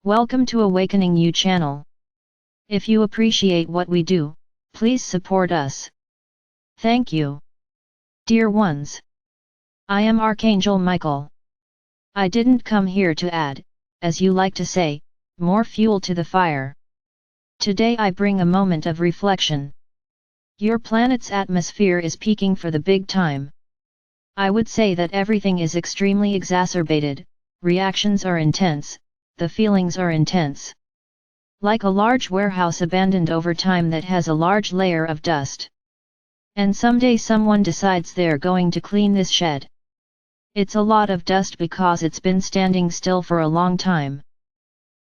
Welcome to Awakening You channel. If you appreciate what we do, please support us. Thank you. Dear ones, I am Archangel Michael. I didn't come here to add, as you like to say, more fuel to the fire. Today I bring a moment of reflection. Your planet's atmosphere is peaking for the big time. I would say that everything is extremely exacerbated, reactions are intense, the feelings are intense. Like a large warehouse abandoned over time that has a large layer of dust. And someday someone decides they're going to clean this shed. It's a lot of dust because it's been standing still for a long time.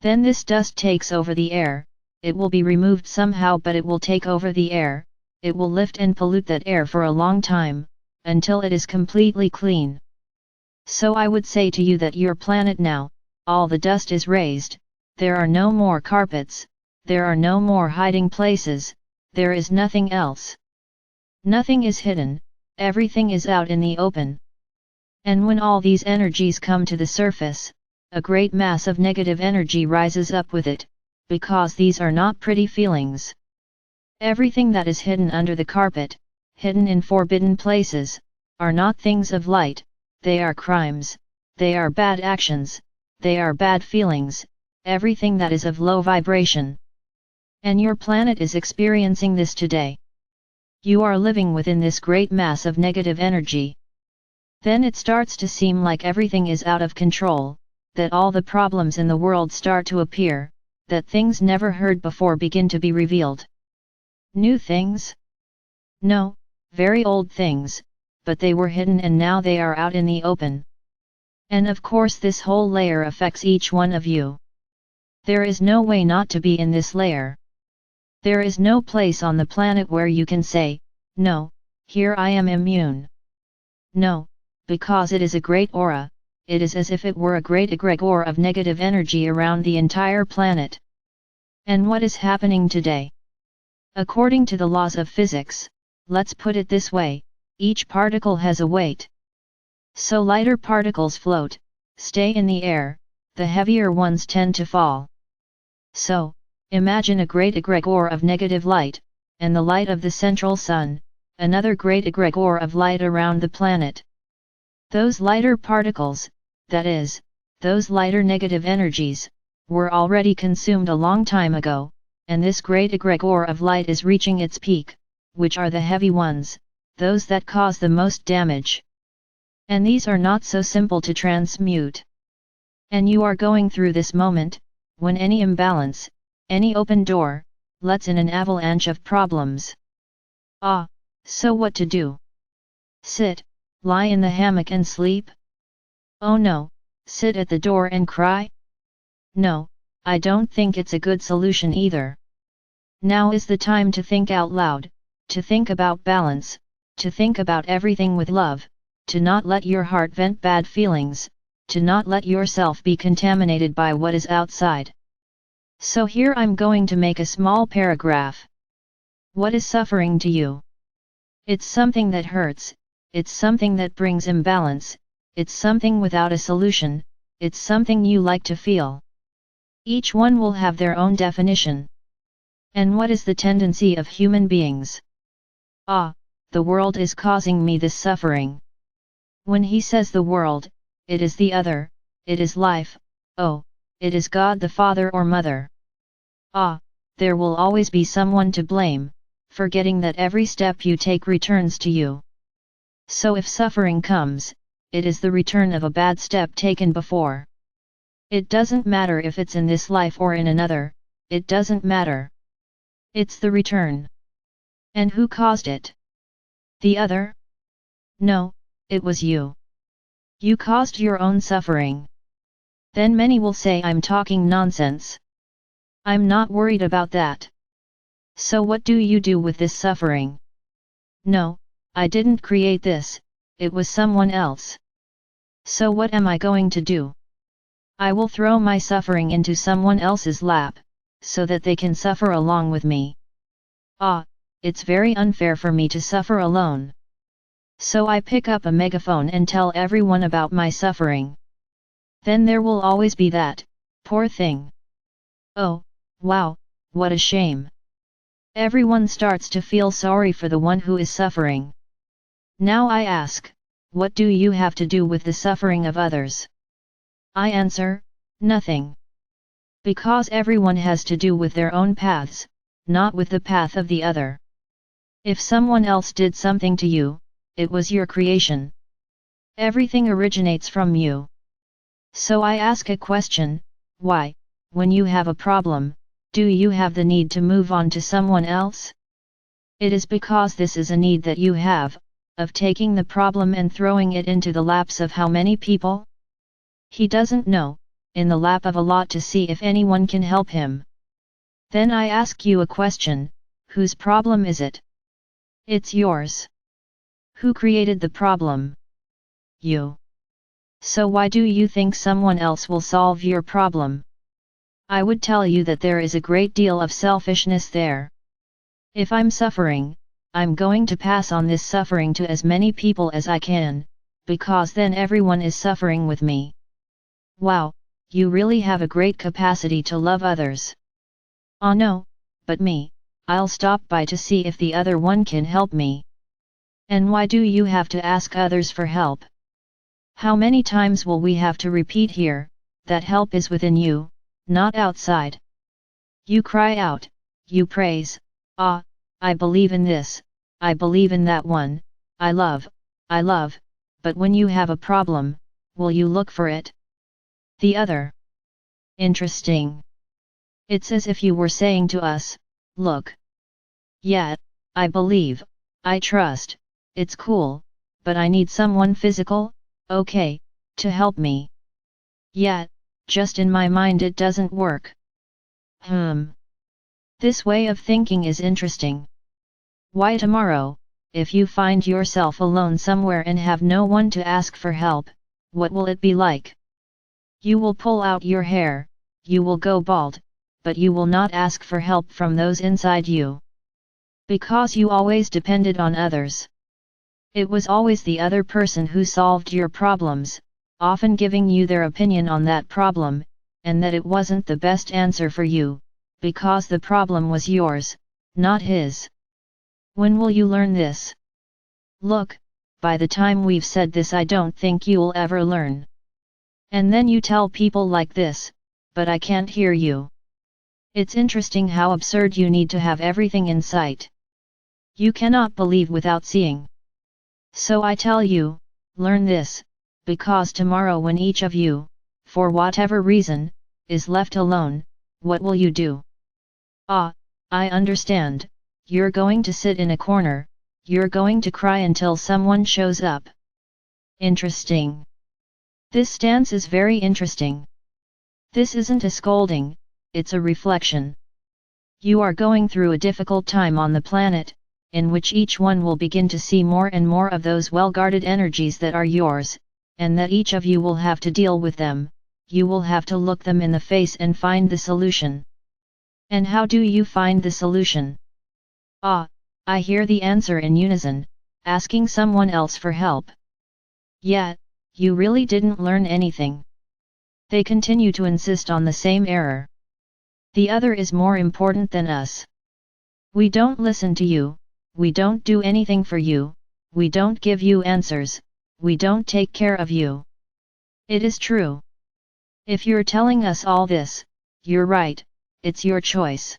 Then this dust takes over the air, it will be removed somehow, but it will take over the air, it will lift and pollute that air for a long time, until it is completely clean. So I would say to you that your planet now, all the dust is raised, there are no more carpets, there are no more hiding places, there is nothing else. Nothing is hidden, everything is out in the open. And when all these energies come to the surface, a great mass of negative energy rises up with it, because these are not pretty feelings. Everything that is hidden under the carpet, hidden in forbidden places, are not things of light, they are crimes, they are bad actions, they are bad feelings, everything that is of low vibration. And your planet is experiencing this today. You are living within this great mass of negative energy. Then it starts to seem like everything is out of control, that all the problems in the world start to appear, that things never heard before begin to be revealed. New things? No, very old things, but they were hidden and now they are out in the open. And of course this whole layer affects each one of you. There is no way not to be in this layer. There is no place on the planet where you can say, no, here I am immune. No, because it is a great aura, it is as if it were a great egregore of negative energy around the entire planet. And what is happening today? According to the laws of physics, let's put it this way, each particle has a weight. So lighter particles float, stay in the air, the heavier ones tend to fall. So, imagine a great egregore of negative light, and the light of the central sun, another great egregore of light around the planet. Those lighter particles, that is, those lighter negative energies, were already consumed a long time ago, and this great egregore of light is reaching its peak, which are the heavy ones, those that cause the most damage. And these are not so simple to transmute. And you are going through this moment, when any imbalance, any open door, lets in an avalanche of problems. Ah, so what to do? Sit, lie in the hammock and sleep? Oh no, sit at the door and cry? No, I don't think it's a good solution either. Now is the time to think out loud, to think about balance, to think about everything with love, to not let your heart vent bad feelings, to not let yourself be contaminated by what is outside. So here I'm going to make a small paragraph. What is suffering to you? It's something that hurts, it's something that brings imbalance, it's something without a solution, it's something you like to feel. Each one will have their own definition. And what is the tendency of human beings? Ah, the world is causing me this suffering. When he says the world, it is the other, it is life, oh, it is God the Father or Mother. Ah, there will always be someone to blame, forgetting that every step you take returns to you. So if suffering comes, it is the return of a bad step taken before. It doesn't matter if it's in this life or in another, it doesn't matter. It's the return. And who caused it? The other? No, it was you. You caused your own suffering. Then many will say I'm talking nonsense. I'm not worried about that. So what do you do with this suffering? No, I didn't create this, it was someone else. So what am I going to do? I will throw my suffering into someone else's lap, so that they can suffer along with me. Ah, it's very unfair for me to suffer alone. So I pick up a megaphone and tell everyone about my suffering. Then there will always be that, poor thing. Oh, wow, what a shame. Everyone starts to feel sorry for the one who is suffering. Now I ask, what do you have to do with the suffering of others? I answer, nothing. Because everyone has to do with their own paths, not with the path of the other. If someone else did something to you, it was your creation. Everything originates from you. So I ask a question, why, when you have a problem, do you have the need to move on to someone else? It is because this is a need that you have, of taking the problem and throwing it into the laps of how many people? He doesn't know, in the lap of a lot to see if anyone can help him. Then I ask you a question, whose problem is it? It's yours. Who created the problem? You. So why do you think someone else will solve your problem? I would tell you that there is a great deal of selfishness there. If I'm suffering, I'm going to pass on this suffering to as many people as I can, because then everyone is suffering with me. Wow, you really have a great capacity to love others. Oh no, but me, I'll stop by to see if the other one can help me. And why do you have to ask others for help? How many times will we have to repeat here, that help is within you, not outside? You cry out, you praise, I believe in this, I believe in that one, I love, but when you have a problem, will you look for it? The other. Interesting. It's as if you were saying to us, look. Yeah, I believe, I trust, it's cool, but I need someone physical, okay, to help me. Yeah, just in my mind it doesn't work. This way of thinking is interesting. Why tomorrow, if you find yourself alone somewhere and have no one to ask for help, what will it be like? You will pull out your hair, you will go bald, but you will not ask for help from those inside you. Because you always depended on others. It was always the other person who solved your problems, often giving you their opinion on that problem, and that it wasn't the best answer for you, because the problem was yours, not his. When will you learn this? Look, by the time we've said this I don't think you'll ever learn. And then you tell people like this, but I can't hear you. It's interesting how absurd you need to have everything in sight. You cannot believe without seeing. So I tell you, learn this, because tomorrow when each of you, for whatever reason, is left alone, what will you do? I understand, you're going to sit in a corner, you're going to cry until someone shows up. Interesting. This stance is very interesting. This isn't a scolding, it's a reflection. You are going through a difficult time on the planet, in which each one will begin to see more and more of those well-guarded energies that are yours, and that each of you will have to deal with them, you will have to look them in the face and find the solution. And how do you find the solution? I hear the answer in unison, asking someone else for help. Yeah, you really didn't learn anything. They continue to insist on the same error. The other is more important than us. We don't listen to you, we don't do anything for you, we don't give you answers, we don't take care of you. It is true. If you're telling us all this, you're right, it's your choice.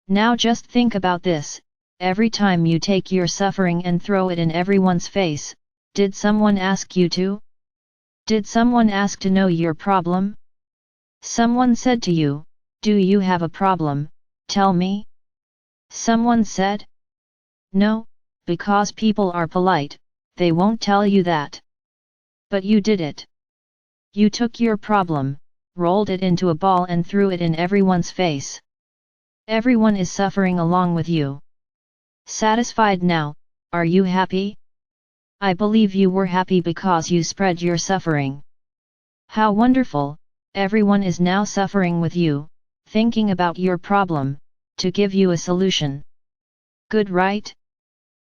Now just think about this, every time you take your suffering and throw it in everyone's face, did someone ask you to? Did someone ask to know your problem? Someone said to you, do you have a problem, tell me? Someone said? No, because people are polite, they won't tell you that. But you did it. You took your problem, rolled it into a ball and threw it in everyone's face. Everyone is suffering along with you. Satisfied now, are you happy? I believe you were happy because you spread your suffering. How wonderful, everyone is now suffering with you, thinking about your problem, to give you a solution. Good, right?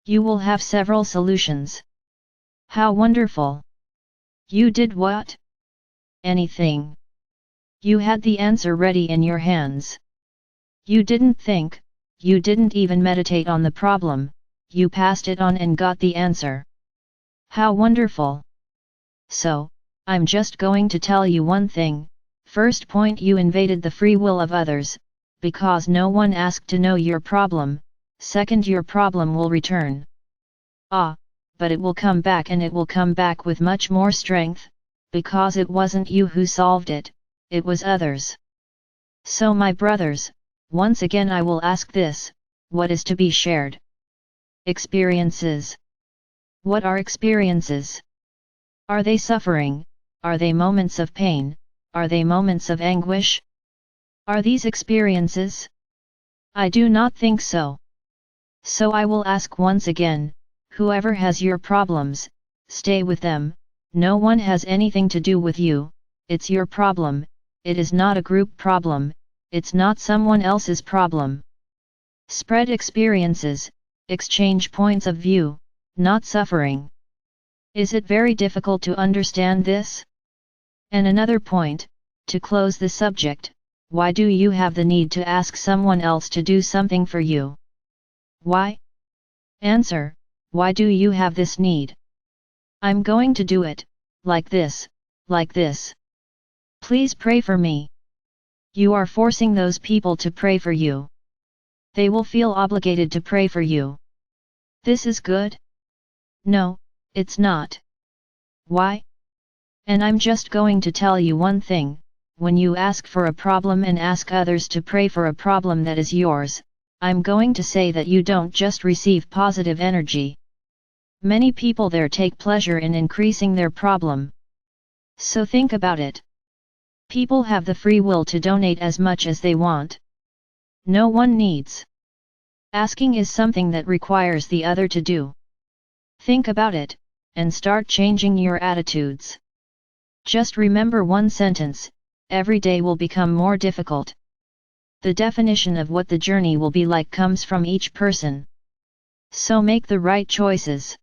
You will have several solutions. How wonderful! You did what? Anything. You had the answer ready in your hands. You didn't think, you didn't even meditate on the problem, you passed it on and got the answer. How wonderful! So, I'm just going to tell you one thing. First point, you invaded the free will of others, because no one asked to know your problem. Second, your problem will return. But it will come back, and it will come back with much more strength, because it wasn't you who solved it, it was others. So my brothers, once again I will ask this, what is to be shared? Experiences. What are experiences? Are they suffering? Are they moments of pain? Are they moments of anguish? Are these experiences? I do not think so. So I will ask once again, whoever has your problems, stay with them. No one has anything to do with you, it's your problem, it is not a group problem, it's not someone else's problem. Spread experiences, exchange points of view, not suffering. Is it very difficult to understand this? And another point, to close the subject, why do you have the need to ask someone else to do something for you? Why? Answer, why do you have this need? I'm going to do it, like this, like this. Please pray for me. You are forcing those people to pray for you. They will feel obligated to pray for you. This is good? No, it's not. Why? And I'm just going to tell you one thing, when you ask for a problem and ask others to pray for a problem that is yours, I'm going to say that you don't just receive positive energy. Many people there take pleasure in increasing their problem. So think about it. People have the free will to donate as much as they want. No one needs. Asking is something that requires the other to do. Think about it, and start changing your attitudes. Just remember one sentence, every day will become more difficult. The definition of what the journey will be like comes from each person. So make the right choices.